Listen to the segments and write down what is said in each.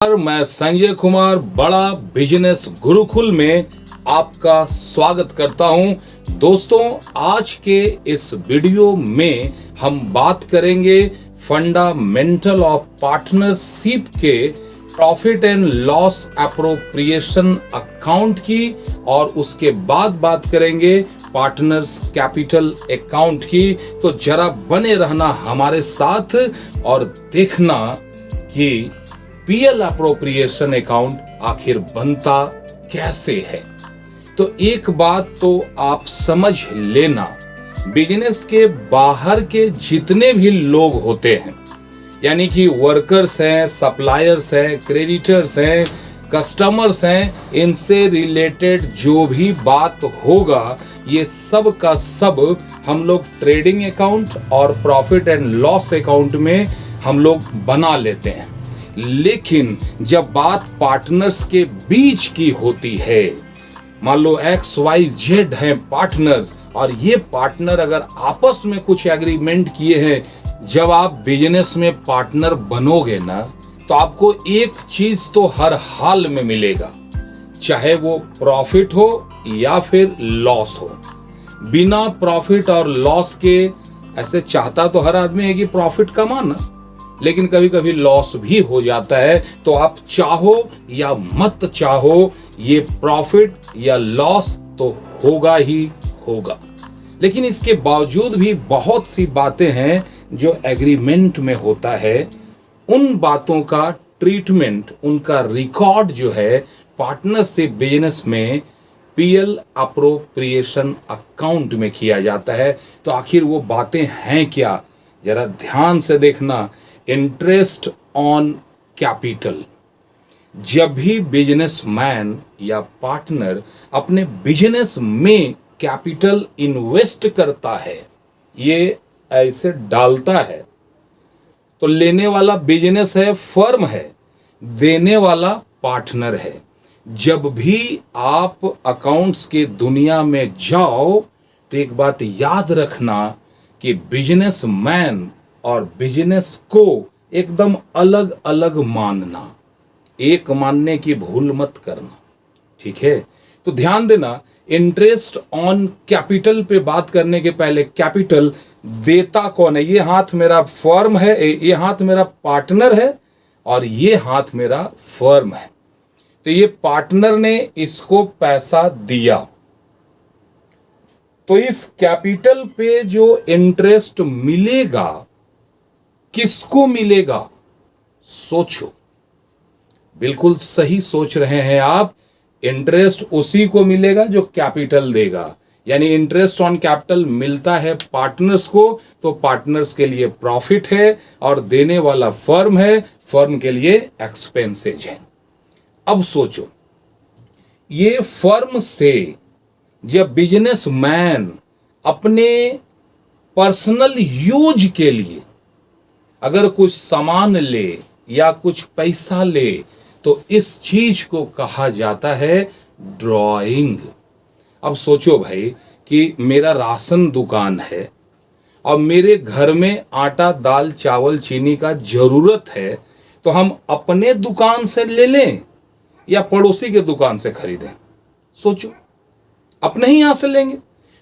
मैं संजय कुमार बड़ा बिजनेस गुरुकुल में आपका स्वागत करता हूं। दोस्तों, आज के इस वीडियो में हम बात करेंगे फंडामेंटल ऑफ पार्टनरशिप के profit and loss appropriation account की, और उसके बाद बात करेंगे पार्टनर्स कैपिटल अकाउंट की। तो जरा बने रहना हमारे साथ और देखना कि पीएल अप्रोप्रिएशन अकाउंट आखिर बनता कैसे है। तो एक बात तो आप समझ लेना, बिजनेस के बाहर के जितने भी लोग होते हैं, यानी कि वर्कर्स हैं, सप्लायर्स हैं, क्रेडिटर्स हैं, कस्टमर्स हैं, इनसे रिलेटेड जो भी बात होगा, ये सब का सब हम लोग ट्रेडिंग अकाउंट और प्रॉफिट एंड लॉस अकाउंट में हम लोग बना लेते हैं। लेकिन जब बात पार्टनर्स के बीच की होती है, मान लो XYZ हैं पार्टनर्स, और ये पार्टनर अगर आपस में कुछ एग्रीमेंट किए हैं, जब आप बिजनेस में पार्टनर बनोगे ना, तो आपको एक चीज तो हर हाल में मिलेगा, चाहे वो प्रॉफिट हो या फिर लॉस हो। बिना प्रॉफिट और लॉस के, ऐसे चाहता तो हर आदमी है कि प्रॉफिट कमाना, लेकिन कभी कभी लॉस भी हो जाता है। तो आप चाहो या मत चाहो, ये प्रॉफिट या लॉस तो होगा ही होगा। लेकिन इसके बावजूद भी बहुत सी बातें हैं जो एग्रीमेंट में होता है। उन बातों का ट्रीटमेंट, उनका रिकॉर्ड जो है पार्टनरशिप बिजनेस में पीएल अप्रोप्रिएशन अकाउंट में किया जाता है। तो आखिर वो बातें हैं क्या, जरा ध्यान से देखना। इंटरेस्ट ऑन कैपिटल, जब भी बिजनेसमैन या पार्टनर अपने बिजनेस में कैपिटल इन्वेस्ट करता है, ये ऐसे डालता है, तो लेने वाला बिजनेस है, फर्म है, देने वाला पार्टनर है। जब भी आप अकाउंट्स के दुनिया में जाओ, तो एक बात याद रखना कि बिजनेसमैन और बिजनेस को एकदम अलग अलग मानना, एक मानने की भूल मत करना, ठीक है। तो ध्यान देना, इंटरेस्ट ऑन कैपिटल पे बात करने के पहले कैपिटल देता कौन है? ये हाथ मेरा फर्म है, ये हाथ मेरा पार्टनर है, और ये हाथ मेरा फर्म है। तो ये पार्टनर ने इसको पैसा दिया, तो इस कैपिटल पे जो इंटरेस्ट मिलेगा, किसको मिलेगा? सोचो, बिल्कुल सही सोच रहे हैं आप। इंटरेस्ट उसी को मिलेगा जो कैपिटल देगा, यानी इंटरेस्ट ऑन कैपिटल मिलता है पार्टनर्स को, तो पार्टनर्स के लिए प्रॉफिट है, और देने वाला फर्म है, फर्म के लिए एक्सपेंसेज है। अब सोचो, ये फर्म से जब बिजनेसमैन अपने पर्सनल यूज के लिए अगर कुछ सामान ले या कुछ पैसा ले, तो इस चीज को कहा जाता है ड्रॉइंग। अब सोचो भाई कि मेरा राशन दुकान है और मेरे घर में आटा, दाल, चावल, चीनी का जरूरत है, तो हम अपने दुकान से ले लें या पड़ोसी के दुकान से खरीदें? सोचो, अपने ही यहां से लेंगे।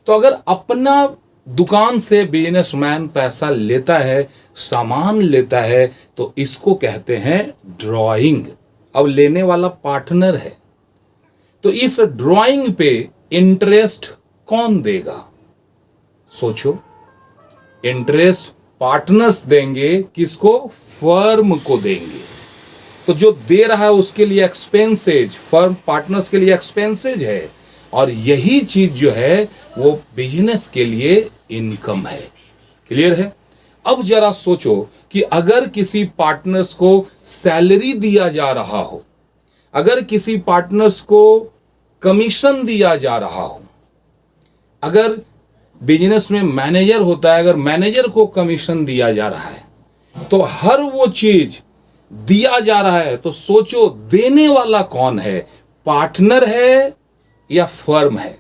तो अगर अपना दुकान से बिजनेसमैन पैसा लेता है, सामान लेता है, तो इसको कहते हैं ड्रॉइंग। अब लेने वाला पार्टनर है, तो इस ड्रॉइंग पे इंटरेस्ट कौन देगा? सोचो, इंटरेस्ट पार्टनर्स देंगे, किसको? फर्म को देंगे। तो जो दे रहा है उसके लिए एक्सपेंसेज, फर्म पार्टनर्स के लिए एक्सपेंसेज है, और यही चीज जो है वो बिजनेस के लिए इनकम है। क्लियर है? अब जरा सोचो कि अगर किसी पार्टनर्स को सैलरी दिया जा रहा हो, अगर किसी पार्टनर्स को कमीशन दिया जा रहा हो, अगर बिजनेस में मैनेजर होता है, अगर मैनेजर को कमीशन दिया जा रहा है, तो हर वो चीज दिया जा रहा है, तो सोचो देने वाला कौन है? पार्टनर है या फर्म है?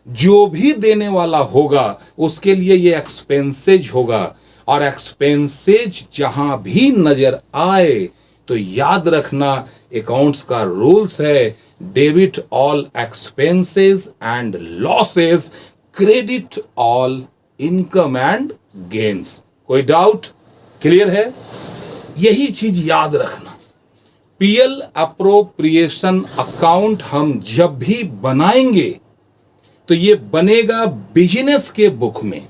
जो भी देने वाला होगा उसके लिए ये एक्सपेंसेज होगा, और एक्सपेंसेज जहां भी नजर आए तो याद रखना अकाउंट्स का रूल्स है debit all expenses and losses, credit all income and gains. कोई डाउट? क्लियर है? यही चीज याद रखना। पीएल अप्रोप्रिएशन अकाउंट हम जब भी बनाएंगे तो ये बनेगा बिजनेस के बुक में।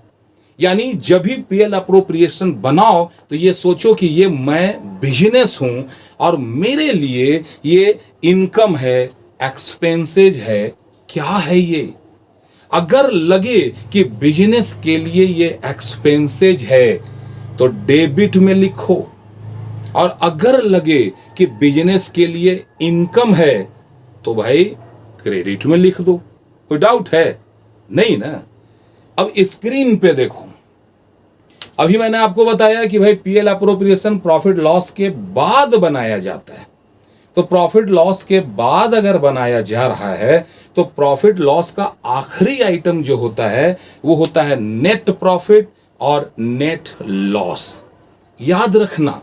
यानी जब भी पीएल अप्रोप्रिएशन बनाओ तो ये सोचो कि ये मैं बिजनेस हूं और मेरे लिए ये इनकम है, एक्सपेंसेज है, क्या है ये। अगर लगे कि बिजनेस के लिए ये एक्सपेंसेज है तो डेबिट में लिखो, और अगर लगे कि बिजनेस के लिए इनकम है तो भाई क्रेडिट में लिख दो। कोई डाउट है? नहीं ना। अब स्क्रीन पे देखो, अभी मैंने आपको बताया कि भाई पीएल अप्रोप्रिएशन प्रॉफिट लॉस के बाद बनाया जाता है। तो प्रॉफिट लॉस के बाद अगर बनाया जा रहा है तो प्रॉफिट लॉस का आखिरी आइटम जो होता है वो होता है नेट प्रॉफिट और नेट लॉस। याद रखना,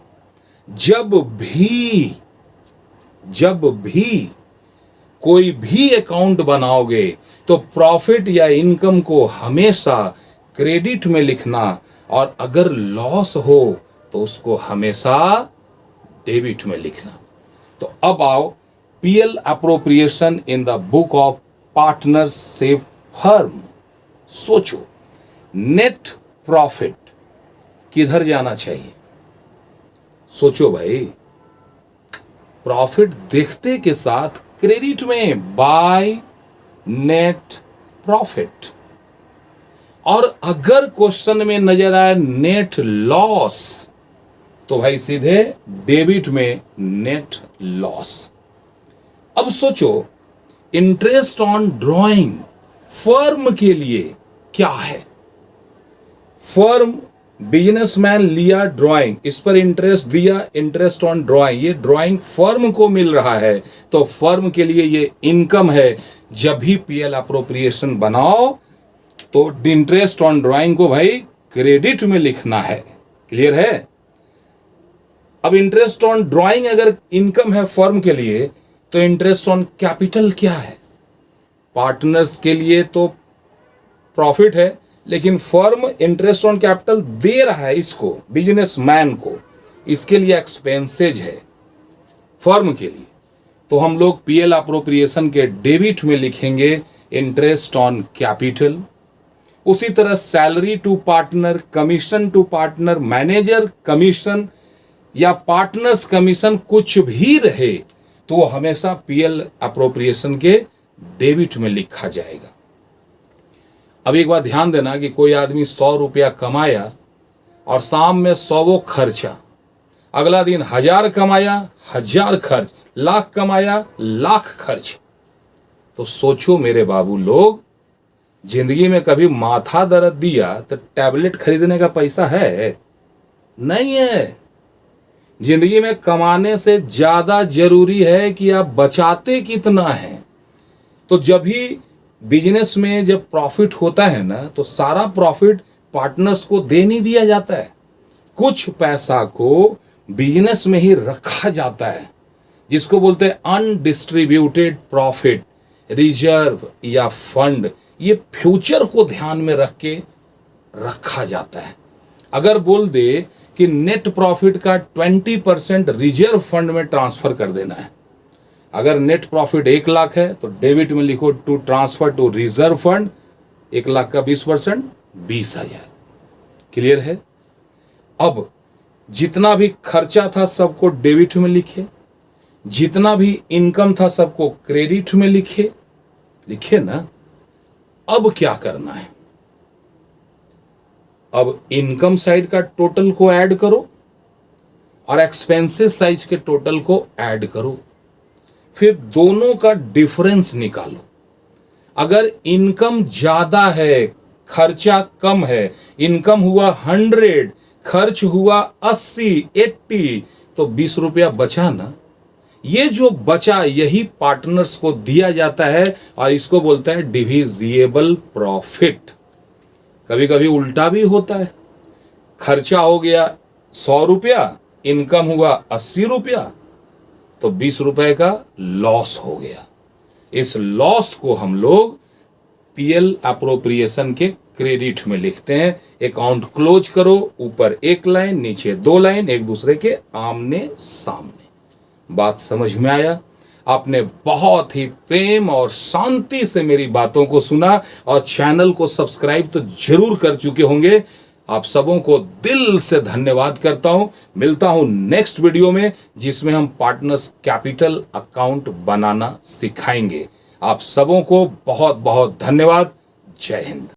जब भी कोई भी अकाउंट बनाओगे तो प्रॉफिट या इनकम को हमेशा क्रेडिट में लिखना, और अगर लॉस हो तो उसको हमेशा डेबिट में लिखना। तो अब आओ PL appropriation in the book of partners से फर्म। सोचो, नेट प्रॉफिट किधर जाना चाहिए? सोचो भाई, प्रॉफिट देखते के साथ क्रेडिट में बाय नेट प्रॉफिट। और अगर क्वेश्चन में नजर आए नेट लॉस तो भाई सीधे डेबिट में नेट लॉस। अब सोचो, इंटरेस्ट ऑन ड्रॉइंग फर्म के लिए क्या है? फर्म, बिजनेसमैन लिया ड्राइंग, इस पर इंटरेस्ट दिया, इंटरेस्ट ऑन ड्राइंग, ये ड्राइंग फर्म को मिल रहा है तो फर्म के लिए ये इनकम है। जब भी पीएल अप्रोप्रिएशन बनाओ तो इंटरेस्ट ऑन ड्राइंग को भाई क्रेडिट में लिखना है। क्लियर है? अब इंटरेस्ट ऑन ड्राइंग अगर इनकम है फर्म के लिए तो इंटरेस्ट ऑन कैपिटल क्या है? पार्टनर्स के लिए तो प्रॉफिट है, लेकिन फर्म इंटरेस्ट ऑन कैपिटल दे रहा है इसको, बिजनेसमैन को, इसके लिए एक्सपेंसेज है फर्म के लिए। तो हम लोग पीएल अप्रोप्रिएशन के डेबिट में लिखेंगे इंटरेस्ट ऑन कैपिटल। उसी तरह salary to partner, commission to partner, manager commission या पार्टनर्स कमीशन कुछ भी रहे तो वो हमेशा पीएल अप्रोप्रिएशन के डेबिट में लिखा जाएगा। अब एक बात ध्यान देना कि कोई आदमी 100 रुपया कमाया और शाम में 100 वो खर्चा, अगला दिन 1000 कमाया 1000 खर्च, लाख कमाया लाख खर्च। तो सोचो मेरे बाबू लोग, जिंदगी में कभी माथा दर्द दिया तो टैबलेट खरीदने का पैसा है? नहीं है। जिंदगी में कमाने से ज्यादा जरूरी है कि आप बचाते कितना है। तो जब भी बिजनेस में जब प्रॉफिट होता है ना तो सारा प्रॉफिट पार्टनर्स को दे नहीं दिया जाता है, कुछ पैसा को बिजनेस में ही रखा जाता है, जिसको बोलते हैं अनडिस्ट्रीब्यूटेड प्रॉफिट, रिजर्व या फंड। ये फ्यूचर को ध्यान में रख के रखा जाता है। अगर बोल दे कि नेट प्रॉफिट का 20% रिजर्व फंड में ट्रांसफर कर देना है, अगर नेट प्रॉफिट 1 लाख है तो डेबिट में लिखो to transfer to reserve fund, 1 lakh का 20% 20,000। क्लियर है? अब जितना भी खर्चा था सबको डेबिट में लिखे, जितना भी इनकम था सबको क्रेडिट में लिखे ना। अब क्या करना है? अब इनकम साइड का टोटल को ऐड करो और एक्सपेंसेस साइड के टोटल को ऐड करो, फिर दोनों का डिफरेंस निकालो। अगर इनकम ज्यादा है, खर्चा कम है, इनकम हुआ 100, खर्च हुआ 80, तो 20 रुपया बचा ना। ये जो बचा यही पार्टनर्स को दिया जाता है और इसको बोलता है डिविजिबल प्रॉफिट। कभी कभी उल्टा भी होता है, खर्चा हो गया 100 रुपया, इनकम हुआ 80 रुपया, तो 20 रुपए का लॉस हो गया। इस लॉस को हम लोग पीएल अप्रोप्रिएशन के क्रेडिट में लिखते हैं। अकाउंट क्लोज करो, ऊपर एक लाइन नीचे 2 लाइन, एक दूसरे के आमने सामने। बात समझ में आया? आपने बहुत ही प्रेम और शांति से मेरी बातों को सुना और चैनल को सब्सक्राइब तो जरूर कर चुके होंगे। आप सबों को दिल से धन्यवाद करता हूं। मिलता हूं नेक्स्ट वीडियो में, जिसमें हम पार्टनर्स कैपिटल अकाउंट बनाना सिखाएंगे। आप सबों को बहुत बहुत धन्यवाद। जय हिंद।